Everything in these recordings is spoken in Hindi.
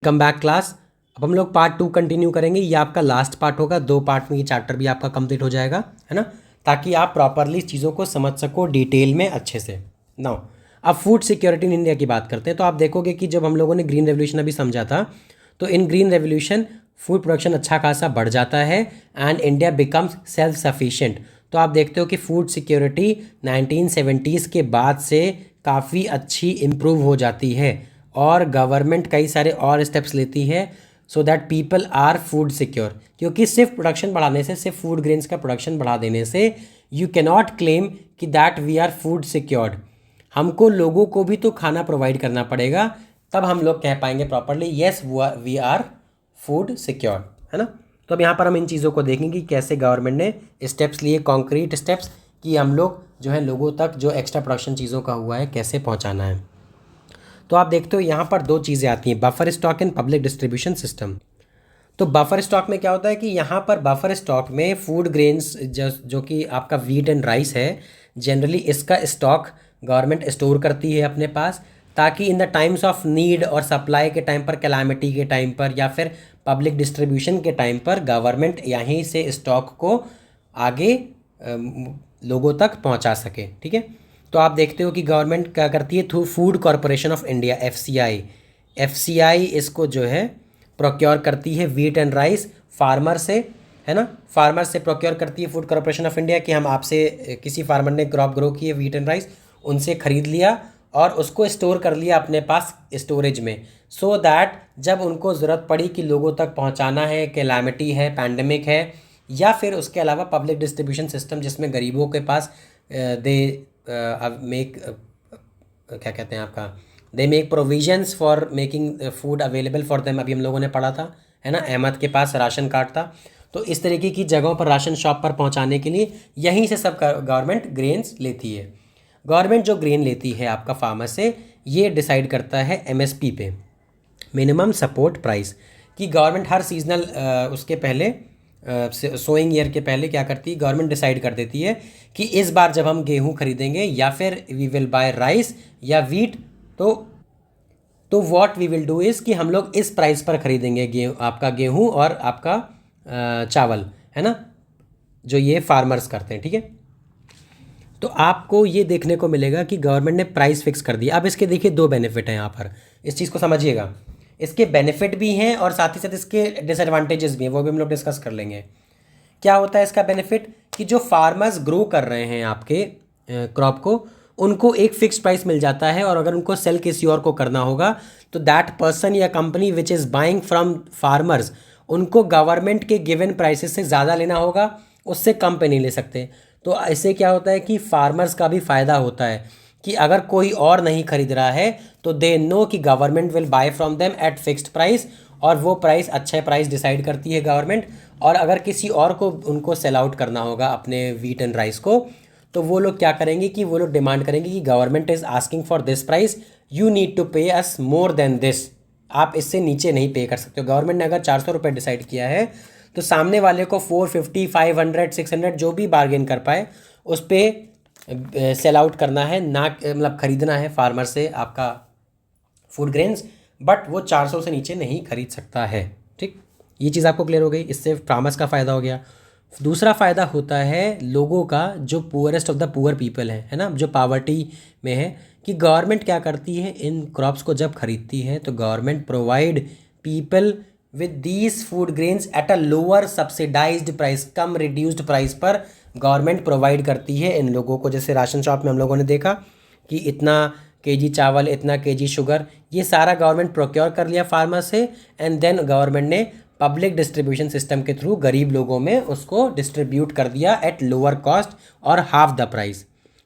Come back class. अब हम लोग पार्ट 2 कंटिन्यू करेंगे। ये आपका लास्ट पार्ट होगा, 2 पार्ट में ये चैप्टर भी आपका कंप्लीट हो जाएगा, है ना, ताकि आप प्रॉपरली चीज़ों को समझ सको डिटेल में अच्छे से। नाउ अब फूड सिक्योरिटी इन इंडिया की बात करते हैं। तो आप देखोगे कि जब हम लोगों ने ग्रीन रेवोल्यूशन अभी समझा था, तो इन ग्रीन रेवोल्यूशन फूड प्रोडक्शन अच्छा खासा बढ़ जाता है and India becomes self sufficient. तो आप देखते हो कि फूड सिक्योरिटी 1970s के बाद से काफ़ी अच्छी इम्प्रूव हो जाती है और गवर्नमेंट कई सारे और स्टेप्स लेती है so that people are food secure. क्योंकि सिर्फ प्रोडक्शन बढ़ाने से, सिर्फ फूड ग्रेन्स का प्रोडक्शन बढ़ा देने से यू कैनॉट क्लेम कि that we are food secured. हमको लोगों को भी तो खाना प्रोवाइड करना पड़ेगा, तब हम लोग कह पाएंगे properly yes we are food secured, है ना। तो अब यहाँ पर हम इन चीज़ों को देखेंगे कि कैसे गवर्नमेंट ने स्टेप्स लिए, कॉन्क्रीट स्टेप्स, कि हम लोग जो है लोगों तक जो एक्स्ट्रा प्रोडक्शन चीज़ों का हुआ है कैसे पहुँचाना है। तो आप देखते हो यहाँ पर 2 चीज़ें आती हैं, buffer stock and public distribution system. तो बफर स्टॉक में क्या होता है कि यहाँ पर बफर स्टॉक में फूड ग्रेन्स जो कि आपका वीट एंड राइस है, जनरली इसका स्टॉक गवर्नमेंट स्टोर करती है अपने पास, ताकि in the times of need और सप्लाई के टाइम पर, कैलामिटी के टाइम पर, या फिर पब्लिक डिस्ट्रीब्यूशन के टाइम पर गवर्नमेंट यहीं से स्टॉक को आगे लोगों तक पहुंचा सके। ठीक है। तो आप देखते हो कि गवर्नमेंट क्या करती है, through food corporation of India FCI इसको जो है प्रोक्योर करती है वीट एंड राइस फार्मर से, है ना। फार्मर से प्रोक्योर करती है फूड कॉरपोरेशन ऑफ इंडिया कि हम आपसे, किसी फार्मर ने क्रॉप ग्रो की है वीट एंड राइस, उनसे ख़रीद लिया और उसको स्टोर कर लिया अपने पास स्टोरेज में, सो दैट जब उनको ज़रूरत पड़ी कि लोगों तक पहुंचाना है, कैलामिटी है, पैंडमिक है, या फिर उसके अलावा पब्लिक डिस्ट्रीब्यूशन सिस्टम जिसमें गरीबों के पास दे मेक क्या कहते हैं आपका, they make provisions for making food available for them. अभी हम लोगों ने पढ़ा था, है ना, अहमद के पास राशन कार्ड था। तो इस तरीके की जगहों पर राशन शॉप पर पहुंचाने के लिए यहीं से सब गवर्नमेंट ग्रेन्स लेती है। गवर्नमेंट जो ग्रेन लेती है आपका फार्मर से, ये डिसाइड करता है एमएसपी पे, मिनिमम सपोर्ट प्राइस, कि गवर्नमेंट हर सीजनल उसके पहले सोइंग ईयर के पहले क्या करती है, गवर्नमेंट डिसाइड कर देती है कि इस बार जब हम गेहूं खरीदेंगे या फिर we will buy rice or wheat, तो what we will do is कि हम लोग इस प्राइस पर खरीदेंगे आपका गेहूं और आपका चावल, है ना, जो ये फार्मर्स करते हैं। ठीक है। तो आपको ये देखने को मिलेगा कि गवर्नमेंट ने प्राइस फिक्स कर दिया। अब इसके देखिए 2 बेनिफिट हैं यहाँ पर, इस चीज़ को समझिएगा। इसके बेनिफिट भी हैं और साथ ही साथ इसके डिसएडवांटेजेस भी हैं, वो भी हम लोग डिस्कस कर लेंगे। क्या होता है इसका बेनिफिट, कि जो फार्मर्स ग्रो कर रहे हैं आपके क्रॉप को, उनको एक फिक्स प्राइस मिल जाता है, और अगर उनको सेल किसी और को करना होगा तो दैट पर्सन या company which is buying from farmers, उनको गवर्नमेंट के गिवन प्राइसेस से ज़्यादा लेना होगा, उससे कम पे नहीं ले सकते। तो ऐसे क्या होता है कि फार्मर्स का भी फ़ायदा होता है कि अगर कोई और नहीं खरीद रहा है तो दे नो कि government will buy from them at fixed price, और वो प्राइस अच्छा प्राइस डिसाइड करती है गवर्नमेंट। और अगर किसी और को उनको सेल आउट करना होगा अपने वीट एंड राइस को, तो वो लोग क्या करेंगे कि वो लोग डिमांड करेंगे कि government is asking for this price, you need to pay us more than this, आप इससे नीचे नहीं पे कर सकते हो। गवर्नमेंट ने अगर 400 रुपये डिसाइड किया है तो सामने वाले को 450, 500, 600 जो भी बार्गेन कर पाए उस पर सेल आउट करना है, ना मतलब ख़रीदना है फार्मर से आपका फूड ग्रेन्स, बट वो 400 से नीचे नहीं खरीद सकता है। ठीक, ये चीज़ आपको क्लियर हो गई। इससे फार्मर्स का फ़ायदा हो गया। दूसरा फ़ायदा होता है लोगों का, जो poorest of the poor people है ना, जो पावर्टी में है, कि गवर्नमेंट क्या करती है, इन क्रॉप्स को जब खरीदती है तो government provide people with these food grains at a lower subsidised price, come reduced price पर गवर्नमेंट प्रोवाइड करती है इन लोगों को। जैसे राशन शॉप में हम लोगों ने देखा कि इतना केजी चावल, इतना केजी शुगर, ये सारा गवर्नमेंट प्रोक्योर कर लिया फार्मर से, एंड देन गवर्नमेंट ने पब्लिक डिस्ट्रीब्यूशन सिस्टम के थ्रू गरीब लोगों में उसको डिस्ट्रीब्यूट कर दिया एट लोअर कॉस्ट और हाफ द प्राइस।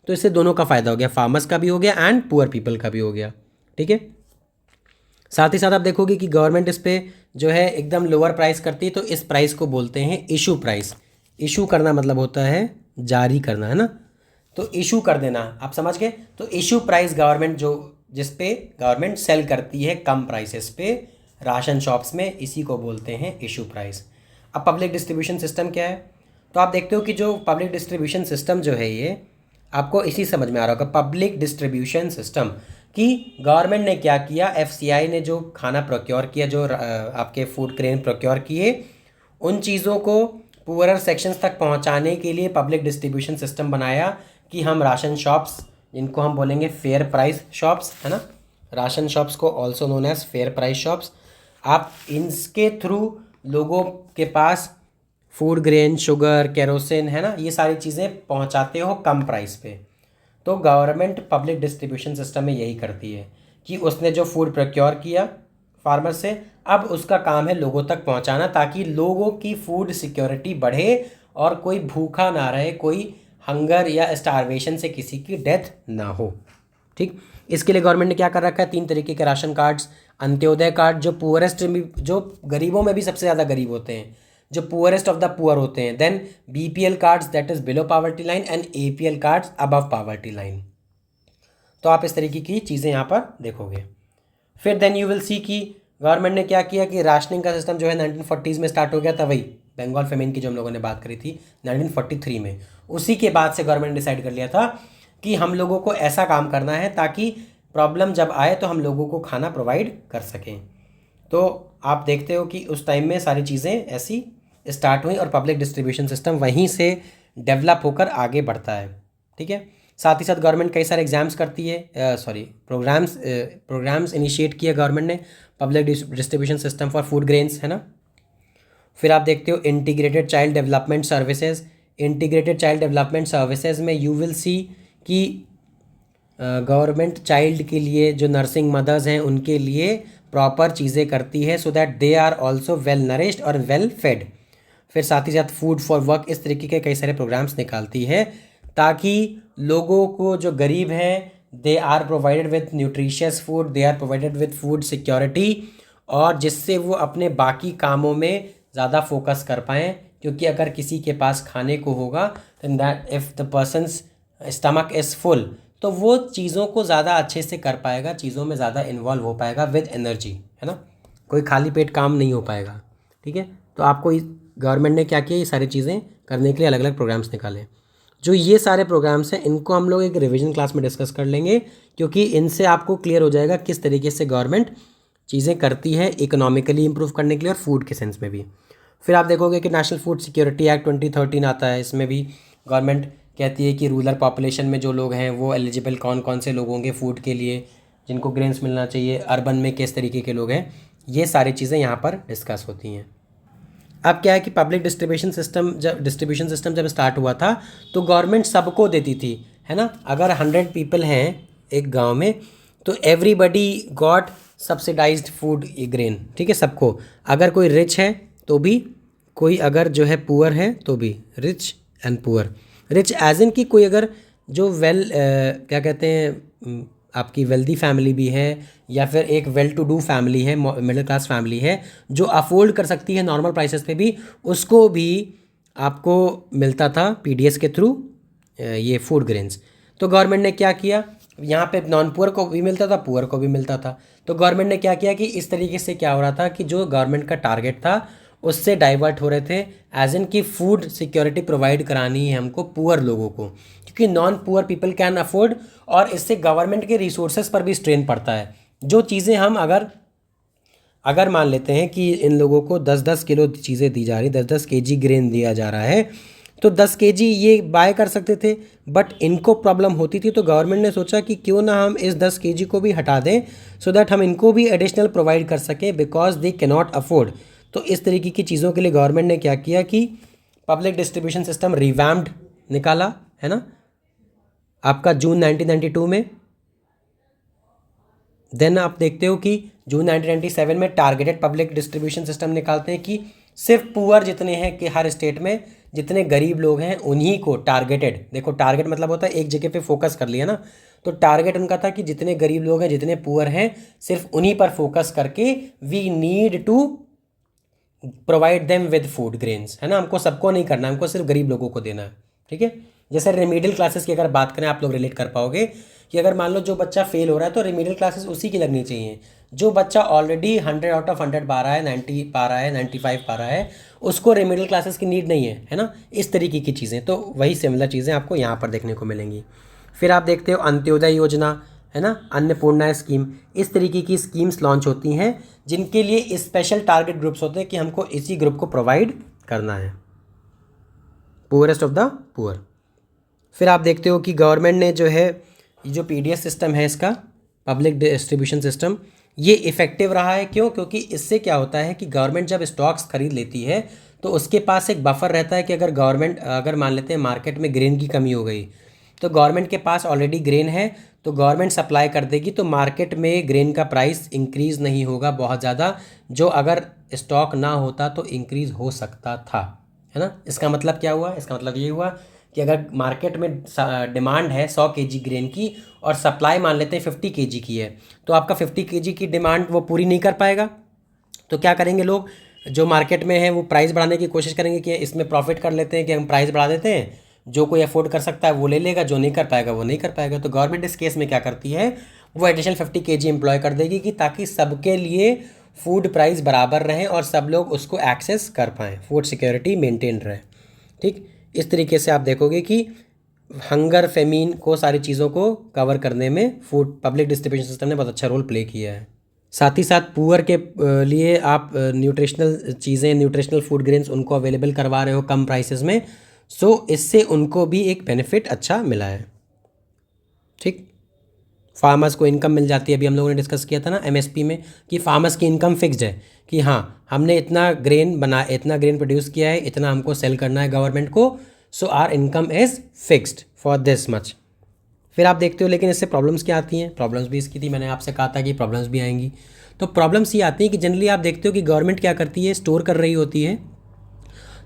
तो इससे दोनों का फ़ायदा हो गया, फार्मर्स का भी हो गया एंड पुअर पीपल का भी हो गया। ठीक है। साथ ही साथ आप देखोगे कि गवर्नमेंट इस पर जो है एकदम लोअर प्राइस करती है, तो इस प्राइस को बोलते हैं इशू प्राइस। इशू करना मतलब होता है जारी करना, है ना, तो इशू कर देना, आप समझ गए। तो इशू प्राइस गवर्नमेंट जो जिस पे गवर्नमेंट सेल करती है कम प्राइसेस पे राशन शॉप्स में, इसी को बोलते हैं इशू प्राइस। अब पब्लिक डिस्ट्रीब्यूशन सिस्टम क्या है, तो आप देखते हो कि जो पब्लिक डिस्ट्रीब्यूशन सिस्टम जो है, ये आपको इसी समझ में आ रहा होगा, पब्लिक डिस्ट्रीब्यूशन सिस्टम कि गवर्नमेंट ने क्या किया, एफसीआई ने जो खाना प्रोक्योर किया, जो आपके फूड ग्रेन प्रोक्योर किए, उन चीज़ों को पुअरर सेक्शंस तक पहुंचाने के लिए पब्लिक डिस्ट्रीब्यूशन सिस्टम बनाया कि हम राशन शॉप्स, इनको हम बोलेंगे फेयर प्राइस शॉप्स, है ना, राशन शॉप्स को also known as fair price shops, आप इनके थ्रू लोगों के पास फूड ग्रेन, शुगर, केरोसिन, है ना, ये सारी चीज़ें पहुंचाते हो कम प्राइस पे। तो गवर्नमेंट पब्लिक डिस्ट्रीब्यूशन सिस्टम में यही करती है कि उसने जो फूड प्रोक्योर किया फार्मर से, अब उसका काम है लोगों तक पहुंचाना, ताकि लोगों की फूड सिक्योरिटी बढ़े और कोई भूखा ना रहे, कोई हंगर या स्टारवेशन से किसी की डेथ ना हो। ठीक, इसके लिए गवर्नमेंट ने क्या कर रखा है, 3 तरीके के राशन कार्ड्स, अंत्योदय कार्ड जो पुअरेस्ट में, जो गरीबों में भी सबसे ज़्यादा गरीब होते हैं, जो पुअरेस्ट ऑफ द पुअर होते हैं, then BPL cards that is below poverty line and APL cards above poverty line. तो आप इस तरीके की चीज़ें यहाँ पर देखोगे। फिर देन यू विल सी कि गवर्नमेंट ने क्या किया कि राशनिंग का सिस्टम जो है 1940s में स्टार्ट हो गया था, वही बंगाल फेमिन की जो हम लोगों ने बात करी थी 1943 में। उसी के बाद से गवर्नमेंट ने डिसाइड कर लिया था कि हम लोगों को ऐसा काम करना है ताकि प्रॉब्लम जब आए तो हम लोगों को खाना प्रोवाइड कर सकें। तो आप देखते हो कि उस टाइम में सारी चीज़ें ऐसी स्टार्ट हुई और पब्लिक डिस्ट्रीब्यूशन सिस्टम वहीं से डेवलप होकर आगे बढ़ता है। ठीक है, साथ ही साथ गवर्नमेंट कई सारे एग्जाम्स करती है, प्रोग्राम्स इनिशिएट किए गवर्नमेंट ने, public distribution system for food grains, है ना। फिर आप देखते हो integrated child development services. Integrated child development services में यू विल सी कि गवर्नमेंट चाइल्ड के लिए, जो नर्सिंग मदर्स हैं उनके लिए प्रॉपर चीज़ें करती है so that they are also well nourished और वेल फेड। फिर साथ ही साथ फूड फॉर वर्क, इस तरीके के कई सारे प्रोग्राम्स निकालती है ताकि लोगों को जो गरीब हैं they are provided with nutritious food, they are provided with food security, और जिससे वो अपने बाकी कामों में ज़्यादा फोकस कर पाएँ। क्योंकि अगर किसी के पास खाने को होगा than that if the person's stomach is full, तो वो चीज़ों को ज़्यादा अच्छे से कर पाएगा, चीज़ों में ज़्यादा इन्वॉल्व हो पाएगा विद एनर्जी, है ना, कोई खाली पेट काम नहीं हो पाएगा। ठीक है, तो आपको गवर्नमेंट ने क्या किया, ये सारी चीज़ें करने के लिए अलग अलग प्रोग्राम्स निकाले। जो ये सारे प्रोग्राम्स हैं इनको हम लोग एक रिवीजन क्लास में डिस्कस कर लेंगे, क्योंकि इनसे आपको क्लियर हो जाएगा किस तरीके से गवर्नमेंट चीज़ें करती है इकोनॉमिकली इंप्रूव करने के लिए और फूड के सेंस में भी। फिर आप देखोगे कि नेशनल फूड सिक्योरिटी एक्ट 2013 आता है, इसमें भी गवर्नमेंट कहती है कि रूरल पॉपुलेशन में जो लोग हैं वो एलिजिबल कौन कौन से लोग होंगे फूड के लिए, जिनको ग्रेन्स मिलना चाहिए, अर्बन में किस तरीके के लोग हैं, ये सारी चीज़ें यहाँ पर डिस्कस होती हैं। अब क्या है कि पब्लिक डिस्ट्रीब्यूशन सिस्टम जब स्टार्ट हुआ था तो गवर्नमेंट सबको देती थी, है ना। अगर 100 पीपल हैं एक गांव में तो everybody got subsidised food grain, ठीक है, सबको। अगर कोई रिच है तो भी, कोई अगर जो है पुअर है तो भी, rich and poor. Rich as in कि कोई अगर जो क्या कहते हैं आपकी वेल्दी फैमिली भी है या फिर एक वेल टू डू फैमिली है, मिडिल क्लास फैमिली है जो अफोर्ड कर सकती है नॉर्मल प्राइसेस पे भी, उसको भी आपको मिलता था पीडीएस के थ्रू ये फूड ग्रेन्स। तो गवर्नमेंट ने क्या किया, यहाँ पे नॉन पुअर को भी मिलता था, पुअर को भी मिलता था। तो गवर्नमेंट ने क्या किया कि इस तरीके से क्या हो रहा था कि जो गवर्नमेंट का टारगेट था उससे डाइवर्ट हो रहे थे, एज इन की फूड सिक्योरिटी प्रोवाइड करानी है हमको पुअर लोगों को, क्योंकि non poor people can afford, और इससे गवर्नमेंट के रिसोर्सेज पर भी स्ट्रेन पड़ता है। जो चीज़ें हम अगर मान लेते हैं कि इन लोगों को 10-10 किलो चीज़ें दी जा रही, 10-10 केजी ग्रेन दिया जा रहा है, तो 10 केजी ये बाय कर सकते थे, बट इनको प्रॉब्लम होती थी। तो गवर्नमेंट ने सोचा कि क्यों ना हम इस 10 केजी को भी हटा दें सो दैट हम इनको भी एडिशनल प्रोवाइड कर सकें, because they can not afford. तो इस तरीके की चीज़ों के लिए गवर्नमेंट ने क्या किया कि पब्लिक डिस्ट्रीब्यूशन सिस्टम रिवैम्प्ड निकाला, है ना, आपका जून 1992 में। देन आप देखते हो कि जून 1997 में टारगेटेड पब्लिक डिस्ट्रीब्यूशन सिस्टम निकालते हैं कि सिर्फ पुअर जितने हैं कि हर स्टेट में जितने गरीब लोग हैं उन्हीं को टारगेटेड, देखो टारगेट मतलब होता है एक जगह पे फोकस कर लिया ना, तो टारगेट उनका था कि जितने गरीब लोग हैं, जितने पुअर हैं, सिर्फ उन्हीं पर फोकस करके we need to provide them with food grains, है ना। हमको सबको नहीं करना, हमको सिर्फ गरीब लोगों को देना है, ठीक है। जैसे रेमिडियल क्लासेस की अगर बात करें, आप लोग रिलेट कर पाओगे कि अगर मान लो जो बच्चा फेल हो रहा है तो रेमिडियल क्लासेस उसी की लगनी चाहिए। जो बच्चा ऑलरेडी 100 आउट ऑफ 100 पा रहा है, 90 पा रहा है, 95 पा रहा है, उसको रेमिडियल क्लासेस की नीड नहीं है ना। इस तरीके की चीज़ें, तो वही सिमिलर चीज़ें आपको यहाँ पर देखने को मिलेंगी। फिर आप देखते हो अंत्योदय योजना, है ना, अन्नपूर्णा स्कीम, इस तरीके की स्कीम्स लॉन्च होती हैं जिनके लिए स्पेशल टारगेट ग्रुप्स होते हैं कि हमको इसी ग्रुप को प्रोवाइड करना है, पुअरेस्ट ऑफ द पुअर। फिर आप देखते हो कि गवर्नमेंट ने जो है ये जो पीडीएस सिस्टम है इसका, पब्लिक डिस्ट्रीब्यूशन सिस्टम, ये इफ़ेक्टिव रहा है। क्यों? क्योंकि इससे क्या होता है कि गवर्नमेंट जब स्टॉक्स खरीद लेती है तो उसके पास एक बफर रहता है कि अगर मान लेते हैं मार्केट में ग्रेन की कमी हो गई तो गवर्नमेंट के पास ऑलरेडी ग्रेन है, तो गवर्नमेंट सप्लाई कर देगी, तो मार्केट में ग्रेन का प्राइस इंक्रीज़ नहीं होगा बहुत ज़्यादा, जो अगर स्टॉक ना होता तो इंक्रीज़ हो सकता था, है ना। इसका मतलब क्या हुआ? इसका मतलब ये हुआ कि अगर मार्केट में डिमांड है 100 केजी ग्रेन की और सप्लाई मान लेते हैं 50 केजी की है, तो आपका 50 केजी की डिमांड वो पूरी नहीं कर पाएगा। तो क्या करेंगे लोग जो मार्केट में है वो प्राइस बढ़ाने की कोशिश करेंगे कि इसमें प्रॉफिट कर लेते हैं कि हम प्राइस बढ़ा देते हैं, जो कोई अफोर्ड कर सकता है वो ले लेगा, जो नहीं कर पाएगा वो नहीं कर पाएगा। तो गवर्नमेंट इस केस में क्या करती है, वो एडिशनल 50 केजी एम्प्लॉय कर देगी कि ताकि सबके लिए फूड प्राइस बराबर रहें और सब लोग उसको एक्सेस कर पाएँ, फूड सिक्योरिटी मेंटेन रहे। ठीक, इस तरीके से आप देखोगे कि हंगर फेमीन को सारी चीज़ों को कवर करने में फूड पब्लिक डिस्ट्रीब्यूशन सिस्टम ने बहुत अच्छा रोल प्ले किया है। साथ ही साथ पुअर के लिए आप न्यूट्रिशनल चीज़ें, न्यूट्रिशनल फूड ग्रेन्स उनको अवेलेबल करवा रहे हो कम प्राइसेस में, सो इससे उनको भी एक बेनिफिट अच्छा मिला है। ठीक, फार्मर्स को इनकम मिल जाती है। अभी हम लोगों ने डिस्कस किया था ना एमएसपी में कि फार्मर्स की इनकम फिक्स्ड है कि हाँ हमने इतना ग्रेन प्रोड्यूस किया है, इतना हमको सेल करना है गवर्नमेंट को, so our income is fixed for this much. फिर आप देखते हो लेकिन इससे प्रॉब्लम्स क्या आती हैं? प्रॉब्लम्स भी इसकी थी, मैंने आपसे कहा था कि प्रॉब्लम्स भी आएंगी। तो प्रॉब्लम्स ये आती हैं कि जनरली आप देखते हो कि गवर्नमेंट क्या करती है, स्टोर कर रही होती है,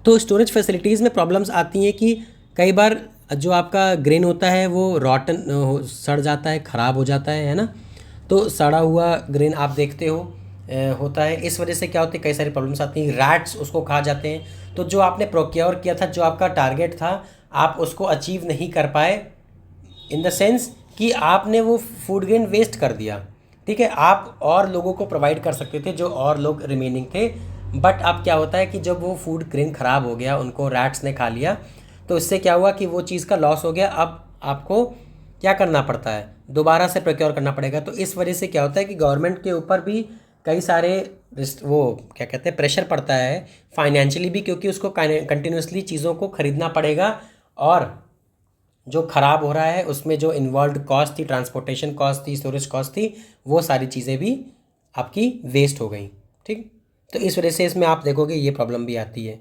तो स्टोरेज फैसिलिटीज़ में प्रॉब्लम्स आती हैं कि कई बार जो आपका ग्रेन होता है वो रॉटन सड़ जाता है, ख़राब हो जाता है ना। तो सड़ा हुआ ग्रेन आप देखते हो होता है, इस वजह से क्या होती है कई सारी प्रॉब्लम्स आती हैं, रैट्स उसको खा जाते हैं। तो जो आपने प्रोक्योर किया था, जो आपका टारगेट था, आप उसको अचीव नहीं कर पाए, इन द सेंस कि आपने वो फूड ग्रेन वेस्ट कर दिया। ठीक है, आप और लोगों को प्रोवाइड कर सकते थे जो और लोग रिमेनिंग थे, बट अब क्या होता है कि जब वो फूड ग्रेन ख़राब हो गया, उनको रैट्स ने खा लिया, तो इससे क्या हुआ कि वो चीज़ का लॉस हो गया। अब आपको क्या करना पड़ता है, दोबारा से प्रोक्योर करना पड़ेगा। तो इस वजह से क्या होता है कि गवर्नमेंट के ऊपर भी कई सारे वो क्या कहते हैं प्रेशर पड़ता है फाइनेंशियली भी, क्योंकि उसको कंटिन्यूसली चीज़ों को ख़रीदना पड़ेगा और जो ख़राब हो रहा है उसमें जो इन्वॉल्व कॉस्ट थी, ट्रांसपोर्टेशन कॉस्ट थी, स्टोरेज कॉस्ट थी, वो सारी चीज़ें भी आपकी वेस्ट हो गई। ठीक, तो इस वजह से इसमें आप देखोगे ये प्रॉब्लम भी आती है।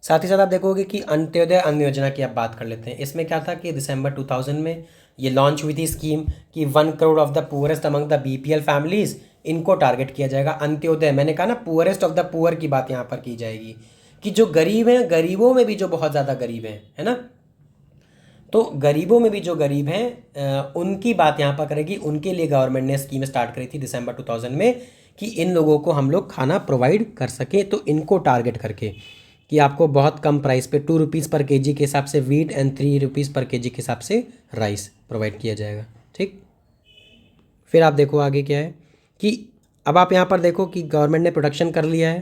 साथ ही साथ आप देखोगे कि अंत्योदय अन्न योजना की आप बात कर लेते हैं। इसमें क्या था कि दिसंबर 2000 में ये लॉन्च हुई थी स्कीम कि 1 crore of the poorest among the BPL families, इनको टारगेट किया जाएगा। अंत्योदय, मैंने कहा ना पुअरेस्ट ऑफ द पुअर की बात यहाँ पर की जाएगी कि जो गरीब हैं, गरीबों में भी जो बहुत ज़्यादा गरीब हैं, है ना, तो गरीबों में भी जो गरीब हैं उनकी बात यहाँ पर करेगी। उनके लिए गवर्नमेंट ने स्कीम स्टार्ट करी थी दिसंबर 2000 में कि इन लोगों को हम लोग खाना प्रोवाइड कर सकें, तो इनको टारगेट करके कि आपको बहुत कम प्राइस पे 2 रुपीज़ पर केजी के हिसाब से वीट एंड 3 रुपीज़ पर केजी के हिसाब से राइस प्रोवाइड किया जाएगा। ठीक, फिर आप देखो आगे क्या है कि अब आप यहाँ पर देखो कि गवर्नमेंट ने प्रोडक्शन कर लिया है,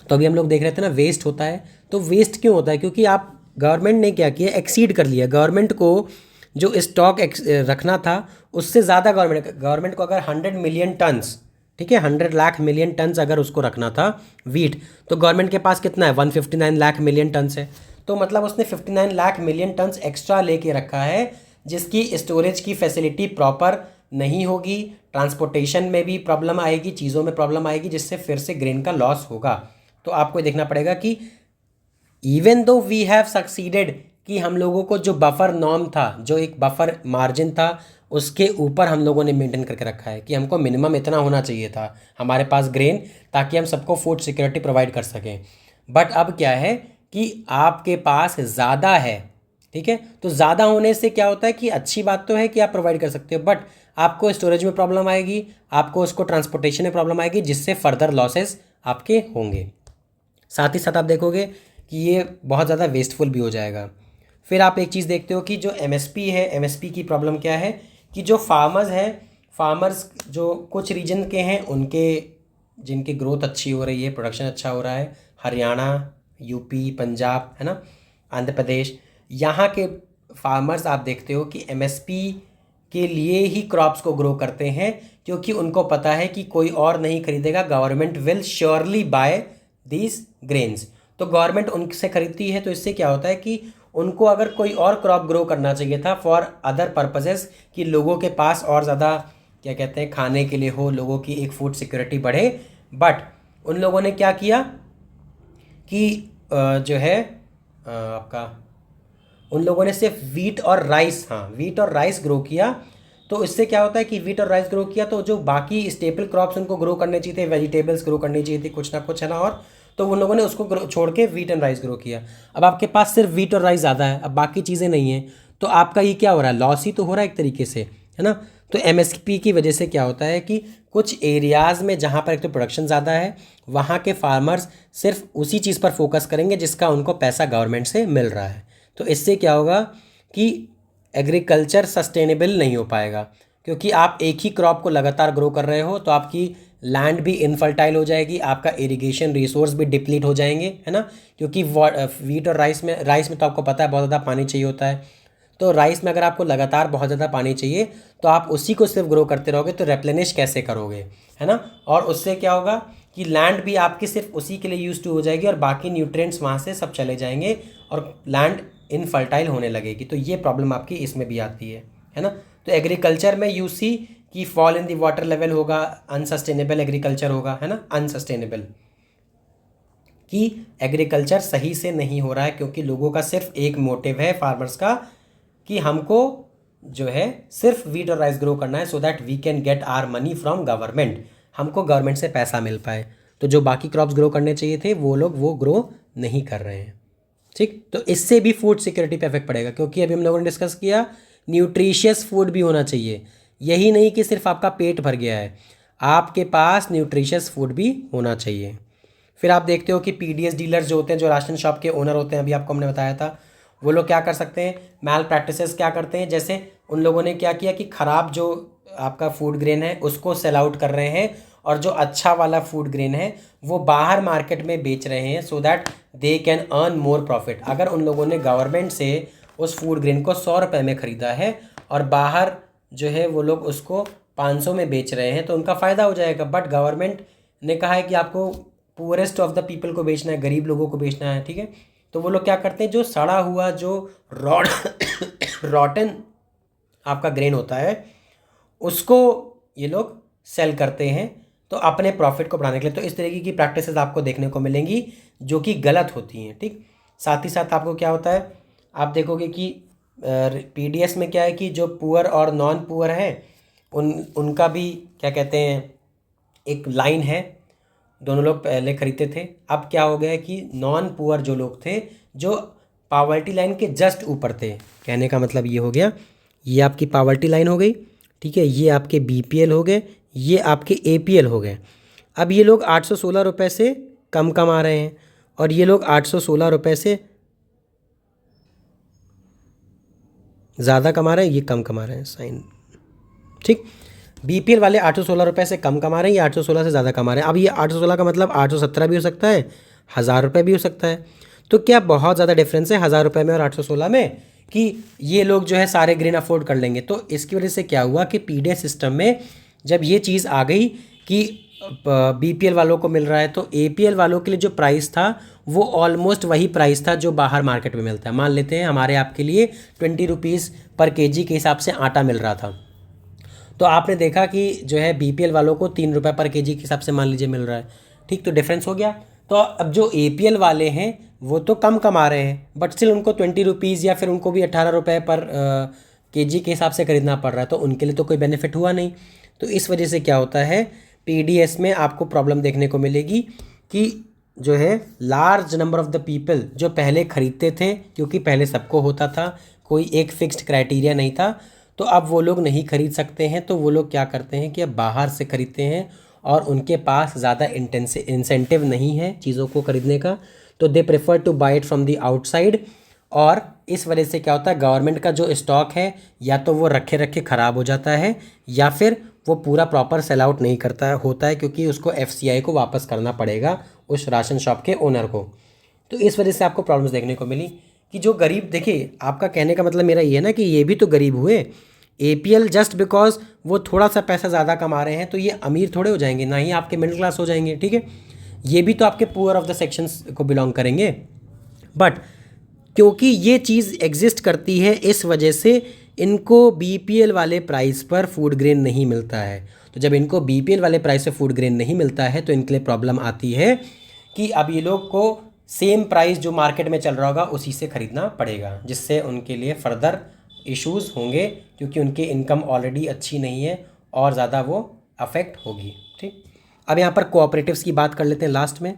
तो अभी हम लोग देख रहे थे ना वेस्ट होता है। तो वेस्ट क्यों होता है? क्योंकि आप गवर्नमेंट ने क्या किया, एक्सीड कर लिया। गवर्नमेंट को जो स्टॉक रखना था उससे ज़्यादा गवर्नमेंट को अगर 100 मिलियन टन्स, ठीक है, 100 लाख मिलियन टन्स अगर उसको रखना था वीट, तो गवर्नमेंट के पास कितना है, 159 लाख मिलियन टन्स है। तो मतलब उसने 59 लाख मिलियन टन्स एक्स्ट्रा लेके रखा है, जिसकी स्टोरेज की फैसिलिटी प्रॉपर नहीं होगी, ट्रांसपोर्टेशन में भी प्रॉब्लम आएगी, चीज़ों में प्रॉब्लम आएगी, जिससे फिर से ग्रेन का लॉस होगा। तो आपको देखना पड़ेगा कि even though we have succeeded कि हम लोगों को जो बफर नॉर्म था, जो एक बफर मार्जिन था, उसके ऊपर हम लोगों ने मेंटेन करके रखा है कि हमको मिनिमम इतना होना चाहिए था हमारे पास ग्रेन, ताकि हम सबको फूड सिक्योरिटी प्रोवाइड कर सकें। बट अब क्या है कि आपके पास ज़्यादा है, ठीक है, तो ज़्यादा होने से क्या होता है कि अच्छी बात तो है कि आप प्रोवाइड कर सकते हो, बट आपको स्टोरेज में प्रॉब्लम आएगी, आपको उसको ट्रांसपोर्टेशन में प्रॉब्लम आएगी, जिससे फर्दर लॉसेस आपके होंगे। साथ ही साथ आप देखोगे कि ये बहुत ज़्यादा वेस्टफुल भी हो जाएगा। फिर आप एक चीज़ देखते हो कि जो एमएसपी है, एमएसपी की प्रॉब्लम क्या है कि जो फार्मर्स जो कुछ रीजन के हैं, उनके जिनकी ग्रोथ अच्छी हो रही है, प्रोडक्शन अच्छा हो रहा है, हरियाणा, यूपी, पंजाब, है ना, आंध्र प्रदेश, यहाँ के फार्मर्स आप देखते हो कि एमएसपी के लिए ही क्रॉप्स को ग्रो करते हैं, क्योंकि उनको पता है कि कोई और नहीं खरीदेगा, government will surely buy these grains. तो गवर्नमेंट उनसे खरीदती है, तो इससे क्या होता है कि उनको अगर कोई और क्रॉप ग्रो करना चाहिए था फॉर अदर पर्पसेस, कि लोगों के पास और ज़्यादा क्या कहते हैं खाने के लिए हो, लोगों की एक फूड सिक्योरिटी बढ़े, बट उन लोगों ने क्या किया कि जो है आपका उन लोगों ने सिर्फ वीट और राइस, हाँ वीट और राइस ग्रो किया। तो इससे क्या होता है कि वीट और राइस ग्रो किया तो जो बाकी स्टेपल क्रॉप्स उनको ग्रो करने चाहिए थे, वेजिटेबल्स ग्रो करनी चाहिए थी कुछ ना कुछ, है ना, और तो उन लोगों ने उसको छोड़ के वीट एंड राइस ग्रो किया। अब आपके पास सिर्फ वीट और राइस ज़्यादा है, अब बाकी चीज़ें नहीं हैं, तो आपका ये क्या हो रहा है, लॉस ही तो हो रहा है एक तरीके से, है ना। तो एमएसपी की वजह से क्या होता है कि कुछ एरियाज़ में जहाँ पर एक तो प्रोडक्शन ज़्यादा है, वहाँ के फार्मर्स सिर्फ उसी चीज़ पर फोकस करेंगे जिसका उनको पैसा गवर्नमेंट से मिल रहा है। तो इससे क्या होगा कि एग्रीकल्चर सस्टेनेबल नहीं हो पाएगा, क्योंकि आप एक ही क्रॉप को लगातार ग्रो कर रहे हो तो आपकी लैंड भी इनफर्टाइल हो जाएगी, आपका इरिगेशन रिसोर्स भी डिप्लीट हो जाएंगे, है ना, क्योंकि वीट और राइस में तो आपको पता है बहुत ज़्यादा पानी चाहिए होता है। तो राइस में अगर आपको लगातार बहुत ज़्यादा पानी चाहिए तो आप उसी को सिर्फ ग्रो करते रहोगे, तो रेप्लेनिश कैसे करोगे, है ना। और उससे क्या होगा कि लैंड भी आपकी सिर्फ उसी के लिए यूज टू हो जाएगी और बाकी न्यूट्रिएंट्स वहाँ से सब चले जाएंगे और लैंड इनफर्टाइल होने लगेगी। तो ये प्रॉब्लम आपकी इसमें भी आती है ना। तो एग्रीकल्चर में यू सी कि fall in the water level होगा, अनसस्टेनेबल एग्रीकल्चर होगा, है ना, अनसस्टेनेबल, कि एग्रीकल्चर सही से नहीं हो रहा है, क्योंकि लोगों का सिर्फ एक मोटिव है फार्मर्स का कि हमको जो है सिर्फ वीट और राइस ग्रो करना है so that we can get our money from government, हमको गवर्नमेंट से पैसा मिल पाए। तो जो बाकी क्रॉप्स ग्रो करने चाहिए थे वो लोग वो ग्रो नहीं कर रहे हैं, ठीक। तो इससे भी फूड सिक्योरिटी पे इफेक्ट पड़ेगा, क्योंकि अभी हम लोगों ने डिस्कस किया न्यूट्रिशियस फूड भी होना चाहिए, यही नहीं कि सिर्फ आपका पेट भर गया है, आपके पास न्यूट्रिशियस फूड भी होना चाहिए। फिर आप देखते हो कि पीडीएस डीलर्स जो होते हैं, जो राशन शॉप के ओनर होते हैं, अभी आपको हमने बताया था, वो लोग क्या कर सकते हैं, मैल प्रैक्टिसेस क्या करते हैं, जैसे उन लोगों ने क्या किया कि ख़राब जो आपका फूड ग्रेन है उसको सेल आउट कर रहे हैं और जो अच्छा वाला फूड ग्रेन है वो बाहर मार्केट में बेच रहे हैं सो that they can earn more profit. अगर उन लोगों ने गवर्नमेंट से उस फूड ग्रेन को 100 रुपये में ख़रीदा है और बाहर जो है वो लोग उसको 500 में बेच रहे हैं तो उनका फ़ायदा हो जाएगा। बट गवर्नमेंट ने कहा है कि आपको पुअरेस्ट ऑफ द पीपल को बेचना है, गरीब लोगों को बेचना है, ठीक है। तो वो लोग क्या करते हैं, जो सड़ा हुआ जो रॉटन आपका ग्रेन होता है उसको ये लोग सेल करते हैं तो अपने प्रॉफिट को बढ़ाने के लिए। तो इस तरीके की प्रैक्टिसेस आपको देखने को मिलेंगी जो कि गलत होती हैं, ठीक। साथ ही साथ आपको क्या होता है, आप देखोगे कि पीडीएस में क्या है कि जो पुअर और नॉन पुअर हैं उनका भी क्या कहते हैं एक लाइन है, दोनों लोग पहले खरीदते थे, अब क्या हो गया है कि नॉन पुअर जो लोग थे जो पावर्टी लाइन के जस्ट ऊपर थे, कहने का मतलब ये हो गया, ये आपकी पावर्टी लाइन हो गई, ठीक है, ये आपके बीपीएल हो गए, ये आपके एपीएल हो गए। अब ये लोग 816 रुपये से कम कमा रहे हैं और ये लोग 816 रुपये से ज़्यादा कमा रहे हैं, ये कम कमा रहे हैं, साइन, ठीक। बीपीएल वाले 816 रुपये से कम कमा रहे हैं, ये 816 से ज़्यादा कमा रहे हैं। अब ये 816 का मतलब 817 भी हो सकता है, 1000 रुपये भी हो सकता है। तो क्या बहुत ज़्यादा डिफरेंस है 1000 रुपये में और 816 में, कि ये लोग जो है सारे ग्रेन अफोर्ड कर लेंगे। तो इसकी वजह से क्या हुआ कि पीडीएस सिस्टम में जब ये चीज़ आ गई कि बीपीएल वालों को मिल रहा है तो एपीएल वालों के लिए जो प्राइस था वो ऑलमोस्ट वही प्राइस था जो बाहर मार्केट में मिलता है। मान लेते हैं हमारे आपके लिए 20 रुपीज़ पर केजी के हिसाब से आटा मिल रहा था, तो आपने देखा कि जो है बीपीएल वालों को 3 रुपये पर केजी के हिसाब से मान लीजिए मिल रहा है, ठीक। तो डिफरेंस हो गया। तो अब जो एपीएल वाले हैं वो तो कम कमा रहे हैं बट स्टिल उनको 20 रुपीज़ या फिर उनको भी 18 रुपये पर केजी के हिसाब से खरीदना पड़ रहा है, तो उनके लिए तो कोई बेनिफिट हुआ नहीं। तो इस वजह से क्या होता है, पीडीएस में आपको प्रॉब्लम देखने को मिलेगी कि जो है large number of the people जो पहले ख़रीदते थे, क्योंकि पहले सबको होता था, कोई एक फिक्स्ड क्राइटेरिया नहीं था, तो अब वो लोग नहीं खरीद सकते हैं, तो वो लोग क्या करते हैं कि अब बाहर से ख़रीदते हैं और उनके पास ज़्यादा इंसेंटिव नहीं है चीज़ों को ख़रीदने का, तो they prefer two by it from the outside. और इस वजह से क्या होता है, गवर्नमेंट का जो स्टॉक है या तो वो रखे रखे ख़राब हो जाता है या फिर वो पूरा प्रॉपर सेल आउट नहीं करता होता है, क्योंकि उसको एफसीआई को वापस करना पड़ेगा उस राशन शॉप के ओनर को। तो इस वजह से आपको प्रॉब्लम्स देखने को मिली कि जो गरीब, देखिए आपका कहने का मतलब मेरा ये है ना कि ये भी तो गरीब हुए, APL जस्ट बिकॉज वो थोड़ा सा पैसा ज़्यादा कमा रहे हैं तो ये अमीर थोड़े हो जाएंगे, ना ही आपके मिडिल क्लास हो जाएंगे, ठीक है। ये भी तो आपके पुअर ऑफ द सेक्शंस को बिलोंग करेंगे। बट क्योंकि ये चीज़ एग्जिस्ट करती है इस वजह से इनको BPL वाले प्राइस पर फूड ग्रेन नहीं मिलता है। तो जब इनको BPL वाले प्राइस पे फूड ग्रेन नहीं मिलता है तो इनके लिए प्रॉब्लम आती है कि अब ये लोग को सेम प्राइस जो मार्केट में चल रहा होगा उसी से ख़रीदना पड़ेगा, जिससे उनके लिए फर्दर इश्यूज़ होंगे क्योंकि उनकी इनकम ऑलरेडी अच्छी नहीं है और ज़्यादा वो अफेक्ट होगी, ठीक। अब यहाँ पर कोऑपरेटिव्स की बात कर लेते हैं लास्ट में।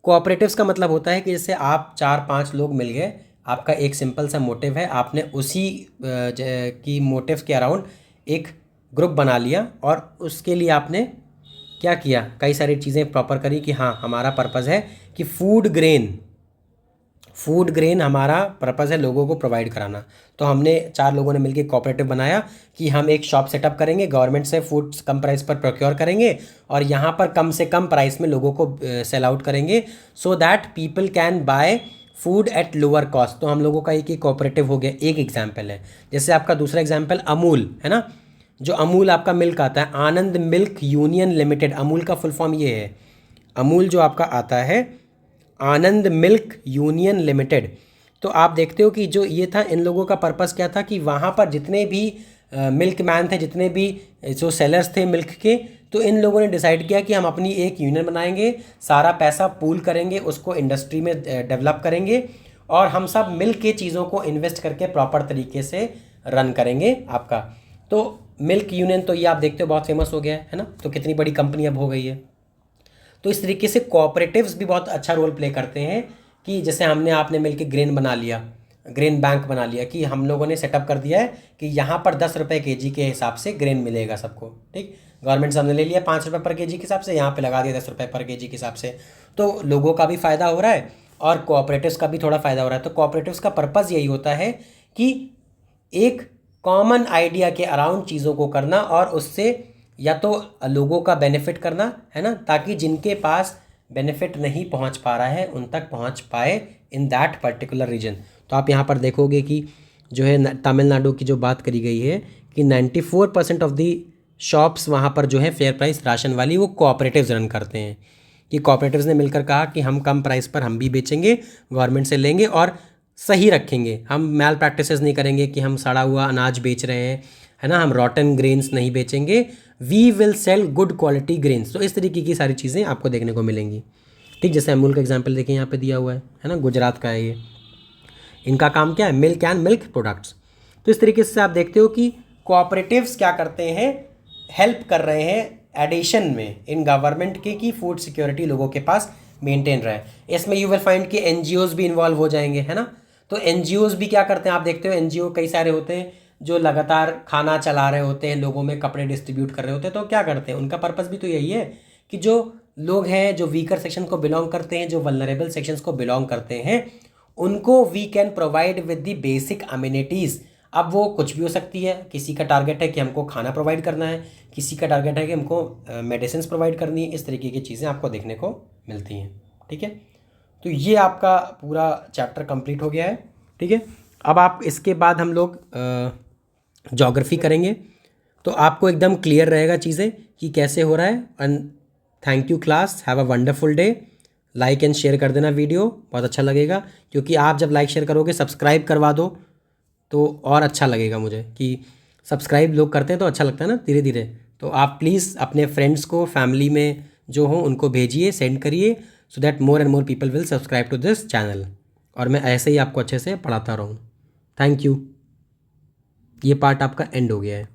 कोऑपरेटिव्स का मतलब होता है कि जैसे आप 4-5 लोग मिल गए, आपका एक सिंपल सा मोटिव है, आपने उसी की मोटिव के अराउंड एक ग्रुप बना लिया और उसके लिए आपने क्या किया, कई सारी चीज़ें प्रॉपर करी कि हाँ हमारा पर्पज़ है कि फूड ग्रेन हमारा पर्पज़ है लोगों को प्रोवाइड कराना। तो हमने 4 लोगों ने मिलकर कोऑपरेटिव बनाया कि हम एक शॉप सेटअप करेंगे, गवर्नमेंट से फूड कम प्राइस पर प्रोक्योर करेंगे और यहाँ पर कम से कम प्राइस में लोगों को सेल आउट करेंगे सो that people can buy food at lower cost. तो हम लोगों का एक कोऑपरेटिव हो गया, एक एग्जाम्पल है। जैसे आपका दूसरा एग्जाम्पल अमूल है ना, जो अमूल आपका मिल्क आता है, आनंद मिल्क यूनियन लिमिटेड, अमूल का फुल फॉर्म ये है। अमूल जो आपका आता है आनंद मिल्क यूनियन लिमिटेड। तो आप देखते हो कि जो ये था, इन लोगों का पर्पस क्या था कि वहाँ पर जितने भी मिल्क मैन थे, जितने भी जो सेलर्स थे मिल्क के, तो इन लोगों ने डिसाइड किया कि हम अपनी एक यूनियन बनाएंगे, सारा पैसा पूल करेंगे, उसको इंडस्ट्री में डेवलप करेंगे और हम सब मिल के चीज़ों को इन्वेस्ट करके प्रॉपर तरीके से रन करेंगे आपका। तो मिल्क यूनियन तो ये आप देखते हो बहुत फेमस हो गया है ना, तो कितनी बड़ी कंपनी अब हो गई है। तो इस तरीके से कोऑपरेटिव्स भी बहुत अच्छा रोल प्ले करते हैं कि जैसे आपने मिलके ग्रेन बना लिया, ग्रेन बैंक बना लिया कि हम लोगों ने सेटअप कर दिया है कि यहाँ पर 10 रुपये kg के हिसाब से ग्रेन मिलेगा सबको, ठीक। गवर्नमेंट से हमने ले लिया 5 रुपये पर kg के हिसाब से, यहाँ पे लगा दिया 10 रुपये पर kg के हिसाब से। तो लोगों का भी फ़ायदा हो रहा है और कोऑपरेटिव्स का भी थोड़ा फ़ायदा हो रहा है। तो कोऑपरेटिव्स का पर्पज़ यही होता है कि एक कॉमन आइडिया के अराउंड चीज़ों को करना और उससे या तो लोगों का बेनिफिट करना है ना, ताकि जिनके पास बेनिफिट नहीं पहुंच पा रहा है उन तक पहुंच पाए इन दैट पर्टिकुलर रीजन। तो आप यहाँ पर देखोगे कि जो है तमिलनाडु की जो बात करी गई है कि 94% ऑफ दी शॉप्स वहाँ पर जो है फेयर प्राइस राशन वाली वो कोऑपरेटिव्स रन करते हैं। कि कोऑपरेटिव्स ने मिलकर कहा कि हम कम प्राइस पर हम भी बेचेंगे, गवर्नमेंट से लेंगे और सही रखेंगे, हम मैल प्रैक्टिसेस नहीं करेंगे कि हम सड़ा हुआ अनाज बेच रहे हैं, है ना, हम रॉटन ग्रेन्स नहीं बेचेंगे, we will sell good quality grains. तो इस तरीके की सारी चीज़ें आपको देखने को मिलेंगी, ठीक। जैसे अमूल का एग्जांपल देखिए यहाँ पे दिया हुआ है ना, गुजरात का है ये, इनका काम क्या है, मिल्क एंड मिल्क प्रोडक्ट्स। तो इस तरीके से आप देखते हो कि कोऑपरेटिव्स क्या करते हैं, हेल्प कर रहे हैं एडिशन में इन गवर्नमेंट के कि फूड सिक्योरिटी लोगों के पास मेंटेन रहे। इसमें यू विल फाइंड कि NGOs भी इन्वॉल्व हो जाएंगे, है ना। तो NGOs भी क्या करते हैं, आप देखते हो NGO कई सारे होते हैं जो लगातार खाना चला रहे होते हैं, लोगों में कपड़े डिस्ट्रीब्यूट कर रहे होते हैं। तो क्या करते हैं, उनका पर्पस भी तो यही है कि जो लोग हैं जो वीकर सेक्शन को बिलोंग करते हैं, जो वल्नरेबल सेक्शंस को बिलोंग करते हैं, उनको we can provide with the basic amenities. अब वो कुछ भी हो सकती है, किसी का टारगेट है कि हमको खाना प्रोवाइड करना है, किसी का टारगेट है कि हमको मेडिसिन प्रोवाइड करनी है, इस तरीके की चीज़ें आपको देखने को मिलती हैं, ठीक है। तो ये आपका पूरा चैप्टर कंप्लीट हो गया है, ठीक है। अब आप इसके बाद हम लोग ज्योग्राफी करेंगे, तो आपको एकदम क्लियर रहेगा चीज़ें कि कैसे हो रहा है। And thank you class, have a wonderful day. Like and share कर देना वीडियो, बहुत अच्छा लगेगा, क्योंकि आप जब लाइक शेयर करोगे, सब्सक्राइब करवा दो तो और अच्छा लगेगा मुझे, कि सब्सक्राइब लोग करते हैं तो अच्छा लगता है ना धीरे धीरे। तो आप प्लीज़ अपने फ्रेंड्स को, फैमिली में जो हो उनको भेजिए, सेंड करिए, so that more and more people will subscribe to this channel और मैं ऐसे ही आपको अच्छे से पढ़ाता रहूँ। Thank you. ये पार्ट आपका एंड हो गया है।